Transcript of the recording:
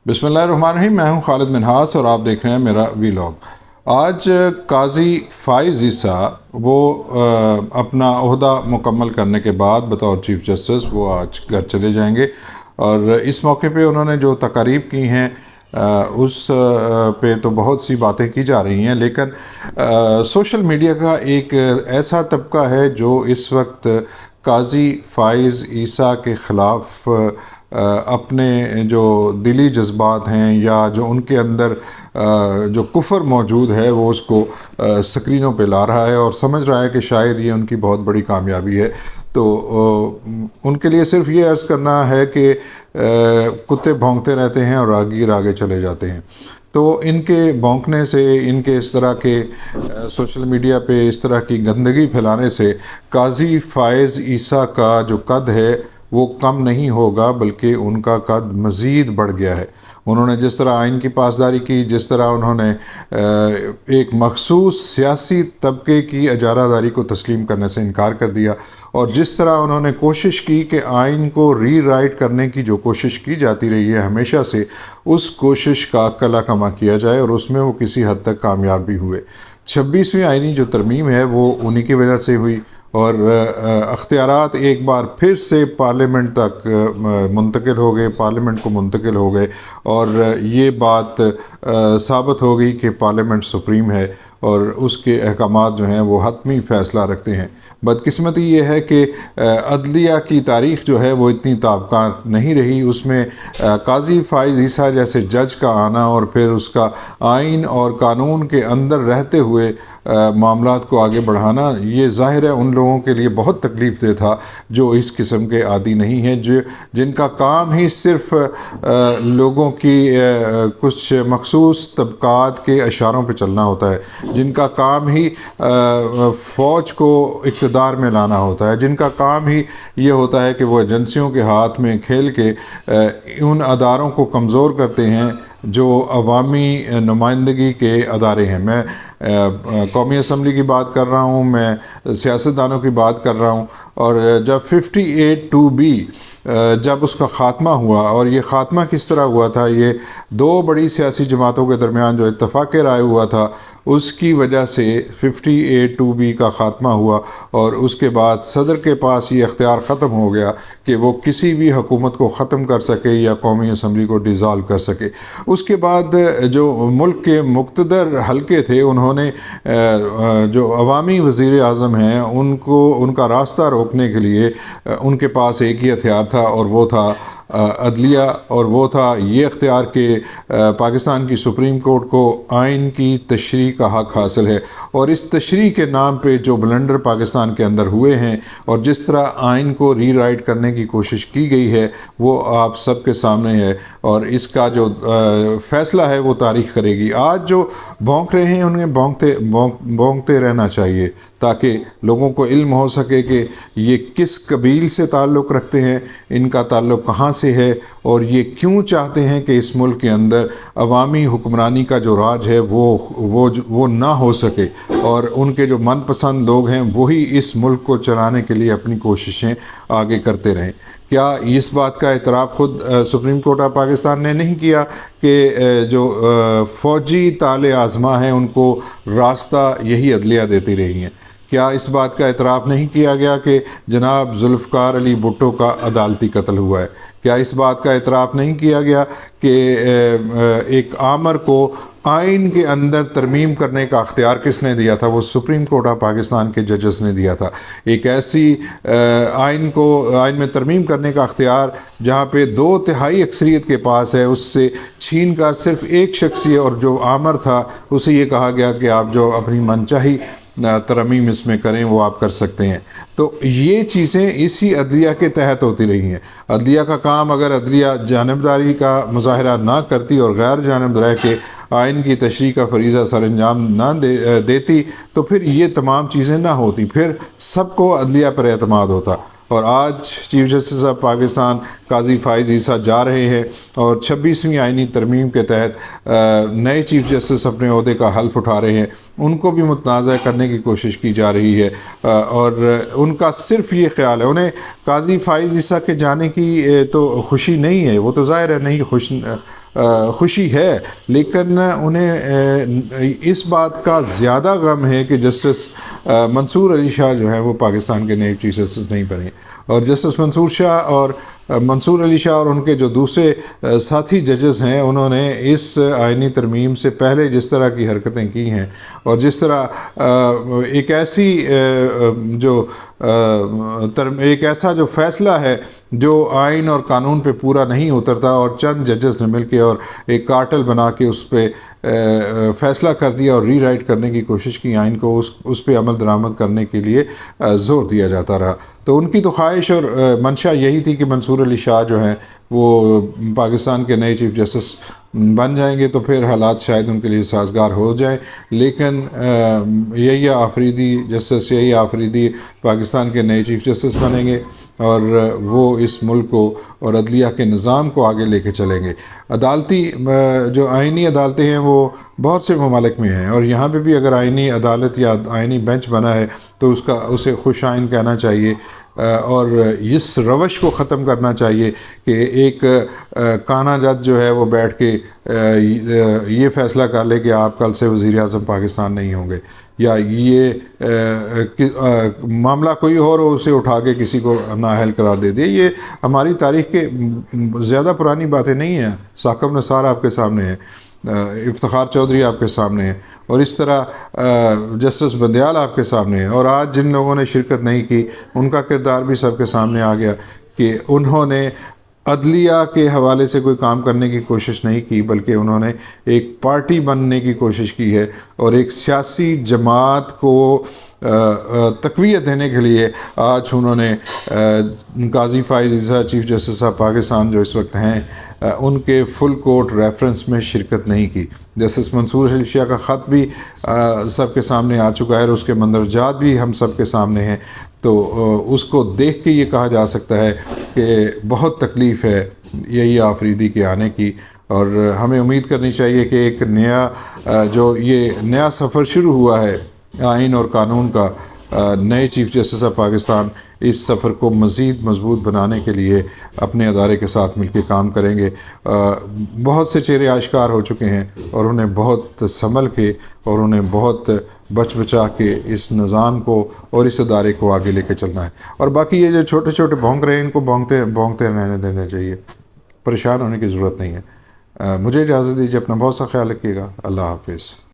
بسم اللہ الرحمن الرحیم۔ میں ہوں خالد منہاس اور آپ دیکھ رہے ہیں میرا ویلاگ۔ آج قاضی فائز عیسیٰ وہ اپنا عہدہ مکمل کرنے کے بعد بطور چیف جسٹس وہ آج گھر چلے جائیں گے، اور اس موقع پہ انہوں نے جو تقاریب کی ہیں اس پہ تو بہت سی باتیں کی جا رہی ہیں، لیکن سوشل میڈیا کا ایک ایسا طبقہ ہے جو اس وقت قاضی فائز عیسیٰ کے خلاف اپنے جو دلی جذبات ہیں یا جو ان کے اندر جو کفر موجود ہے وہ اس کو سکرینوں پہ لا رہا ہے اور سمجھ رہا ہے کہ شاید یہ ان کی بہت بڑی کامیابی ہے۔ تو ان کے لیے صرف یہ عرض کرنا ہے کہ کتے بھونکتے رہتے ہیں اور راہگیر آگے چلے جاتے ہیں۔ تو ان کے بھونکنے سے، ان کے اس طرح کے سوشل میڈیا پہ اس طرح کی گندگی پھیلانے سے قاضی فائز عیسیٰ کا جو قد ہے وہ کم نہیں ہوگا، بلکہ ان کا قد مزید بڑھ گیا ہے۔ انہوں نے جس طرح آئین کی پاسداری کی، جس طرح انہوں نے ایک مخصوص سیاسی طبقے کی اجارہ داری کو تسلیم کرنے سے انکار کر دیا، اور جس طرح انہوں نے کوشش کی کہ آئین کو ری رائٹ کرنے کی جو کوشش کی جاتی رہی ہے ہمیشہ سے، اس کوشش کا کلا کما کیا جائے، اور اس میں وہ کسی حد تک کامیاب بھی ہوئے۔ 26ویں آئینی جو ترمیم ہے وہ انہی کی وجہ سے ہوئی، اور اختیارات ایک بار پھر سے پارلیمنٹ تک منتقل ہو گئے، پارلیمنٹ کو منتقل ہو گئے، اور یہ بات ثابت ہو گئی کہ پارلیمنٹ سپریم ہے اور اس کے احکامات جو ہیں وہ حتمی فیصلہ رکھتے ہیں۔ بدقسمتی یہ ہے کہ عدلیہ کی تاریخ جو ہے وہ اتنی تابکار نہیں رہی، اس میں قاضی فائز عیسیٰ جیسے جج کا آنا اور پھر اس کا آئین اور قانون کے اندر رہتے ہوئے معاملات کو آگے بڑھانا، یہ ظاہر ہے ان لوگوں کے لیے بہت تکلیف دہ تھا جو اس قسم کے عادی نہیں ہیں، جن کا کام ہی صرف لوگوں کی کچھ مخصوص طبقات کے اشاروں پہ چلنا ہوتا ہے، جن کا کام ہی فوج کو اقتدار میں لانا ہوتا ہے، جن کا کام ہی یہ ہوتا ہے کہ وہ ایجنسیوں کے ہاتھ میں کھیل کے ان اداروں کو کمزور کرتے ہیں جو عوامی نمائندگی کے ادارے ہیں۔ میں قومی اسمبلی کی بات کر رہا ہوں، میں سیاستدانوں کی بات کر رہا ہوں، اور جب 58(2)B جب اس کا خاتمہ ہوا، اور یہ خاتمہ کس طرح ہوا تھا، یہ دو بڑی سیاسی جماعتوں کے درمیان جو اتفاق رائے ہوا تھا اس کی وجہ سے 58(2)B کا خاتمہ ہوا، اور اس کے بعد صدر کے پاس یہ اختیار ختم ہو گیا کہ وہ کسی بھی حکومت کو ختم کر سکے یا قومی اسمبلی کو ڈیزالو کر سکے۔ اس کے بعد جو ملک کے مقتدر حلقے تھے انہوں نے جو عوامی وزیر اعظم ہیں ان کا راستہ روکنے کے لیے ان کے پاس ایک ہی ہتھیار تھا، اور وہ تھا عدلیہ، اور وہ تھا یہ اختیار کہ پاکستان کی سپریم کورٹ کو آئین کی تشریح کا حق حاصل ہے، اور اس تشریح کے نام پہ جو بلنڈر پاکستان کے اندر ہوئے ہیں اور جس طرح آئین کو ری رائٹ کرنے کی کوشش کی گئی ہے وہ آپ سب کے سامنے ہے، اور اس کا جو فیصلہ ہے وہ تاریخ کرے گی۔ آج جو بھونک رہے ہیں انہیں بھونکتے رہنا چاہیے تاکہ لوگوں کو علم ہو سکے کہ یہ کس قبیل سے تعلق رکھتے ہیں، ان کا تعلق کہاں سے ہے، اور یہ کیوں چاہتے ہیں کہ اس ملک کے اندر عوامی حکمرانی کا جو راج ہے وہ نہ ہو سکے، اور ان کے جو من پسند لوگ ہیں وہی اس ملک کو چلانے کے لیے اپنی کوششیں آگے کرتے رہیں۔ کیا اس بات کا اعتراف خود سپریم کورٹ آف پاکستان نے نہیں کیا کہ جو فوجی طال آزما ہیں ان کو راستہ یہی عدلیہ دیتی رہی ہیں؟ کیا اس بات کا اعتراف نہیں کیا گیا کہ جناب ذوالفقار علی بھٹو کا عدالتی قتل ہوا ہے؟ کیا اس بات کا اعتراف نہیں کیا گیا کہ ایک آمر کو آئین کے اندر ترمیم کرنے کا اختیار کس نے دیا تھا؟ وہ سپریم کورٹ آف پاکستان کے ججز نے دیا تھا۔ ایک ایسی آئین میں ترمیم کرنے کا اختیار جہاں پہ 2/3 اکثریت کے پاس ہے، اس سے چھین کر صرف ایک شخص اور جو آمر تھا اسے یہ کہا گیا کہ آپ جو اپنی منچاہی ترمیم اس میں کریں وہ آپ کر سکتے ہیں۔ تو یہ چیزیں اسی عدلیہ کے تحت ہوتی رہی ہیں۔ عدلیہ کا کام اگر عدلیہ جانبداری کا مظاہرہ نہ کرتی اور غیر جانب رہ کے آئین کی تشریح کا فریضہ سر انجام نہ دیتی تو پھر یہ تمام چیزیں نہ ہوتی، پھر سب کو عدلیہ پر اعتماد ہوتا۔ اور آج چیف جسٹس آف پاکستان قاضی فائز عیسیٰ جا رہے ہیں اور 26ویں آئینی ترمیم کے تحت نئے چیف جسٹس اپنے عہدے کا حلف اٹھا رہے ہیں، ان کو بھی متنازع کرنے کی کوشش کی جا رہی ہے، اور ان کا صرف یہ خیال ہے، انہیں قاضی فائز عیسیٰ کے جانے کی تو خوشی نہیں ہے، وہ تو ظاہر ہے نہیں خوش خوشی ہے، لیکن انہیں اس بات کا زیادہ غم ہے کہ جسٹس منصور علی شاہ جو ہیں وہ پاکستان کے نئے چیف جسٹس نہیں بنے، اور جسٹس منصور علی شاہ اور ان کے جو دوسرے ساتھی ججز ہیں، انہوں نے اس آئینی ترمیم سے پہلے جس طرح کی حرکتیں کی ہیں اور جس طرح ایک ایسا جو فیصلہ ہے جو آئین اور قانون پہ پورا نہیں اترتا، اور چند ججز نے مل کے اور ایک کارٹل بنا کے اس پہ فیصلہ کر دیا اور ری رائٹ کرنے کی کوشش کی، آئین کو اس پہ عمل درآمد کرنے کے لیے زور دیا جاتا رہا۔ تو ان کی تو خواہش اور منشا یہی تھی کہ منصور علی شاہ جو ہیں وہ پاکستان کے نئے چیف جسٹس بن جائیں گے تو پھر حالات شاید ان کے لیے سازگار ہو جائیں، لیکن جسٹس یہی آفریدی پاکستان کے نئے چیف جسٹس بنیں گے اور وہ اس ملک کو اور عدلیہ کے نظام کو آگے لے کے چلیں گے۔ جو آئینی عدالتیں ہیں وہ بہت سے ممالک میں ہیں، اور یہاں پہ بھی اگر آئینی عدالت یا آئینی بینچ بنا ہے تو اسے خوش آئین کہنا چاہیے، اور اس روش کو ختم کرنا چاہیے کہ ایک کانا جج جو ہے وہ بیٹھ کے یہ فیصلہ کر لے کہ آپ کل سے وزیر اعظم پاکستان نہیں ہوں گے، یا یہ معاملہ کوئی اور ہو اسے اٹھا کے کسی کو نااہل قرار دے دے۔ یہ ہماری تاریخ کے زیادہ پرانی باتیں نہیں ہیں۔ ثاقب نثار آپ کے سامنے ہے، افتخار چودھری آپ کے سامنے ہے، اور اس طرح جسٹس بندیال آپ کے سامنے ہے، اور آج جن لوگوں نے شرکت نہیں کی ان کا کردار بھی سب کے سامنے آ گیا کہ انہوں نے عدلیہ کے حوالے سے کوئی کام کرنے کی کوشش نہیں کی، بلکہ انہوں نے ایک پارٹی بننے کی کوشش کی ہے، اور ایک سیاسی جماعت کو تقویت دینے کے لیے آج انہوں نے قاضی فائز عیسیٰ چیف جسٹس آف پاکستان جو اس وقت ہیں ان کے فل کورٹ ریفرنس میں شرکت نہیں کی۔ جسٹس منصور علی شاہ کا خط بھی سب کے سامنے آ چکا ہے، اور اس کے مندرجات بھی ہم سب کے سامنے ہیں، تو اس کو دیکھ کے یہ کہا جا سکتا ہے کہ بہت تکلیف ہے یہی آفریدی کے آنے کی، اور ہمیں امید کرنی چاہیے کہ ایک نیا سفر شروع ہوا ہے آئین اور قانون کا، نئے چیف جسٹس آف پاکستان اس سفر کو مزید مضبوط بنانے کے لیے اپنے ادارے کے ساتھ مل کے کام کریں گے۔ بہت سے چہرے آشکار ہو چکے ہیں، اور انہیں بہت سنبھل کے اور انہیں بہت بچا کے اس نظام کو اور اس ادارے کو آگے لے کے چلنا ہے، اور باقی یہ جو چھوٹے چھوٹے بھونک رہے ہیں ان کو بھونکتے رہنے دینا چاہیے، پریشان ہونے کی ضرورت نہیں ہے۔ مجھے اجازت دیجیے، اپنا بہت سا خیال رکھیے گا۔ اللہ حافظ۔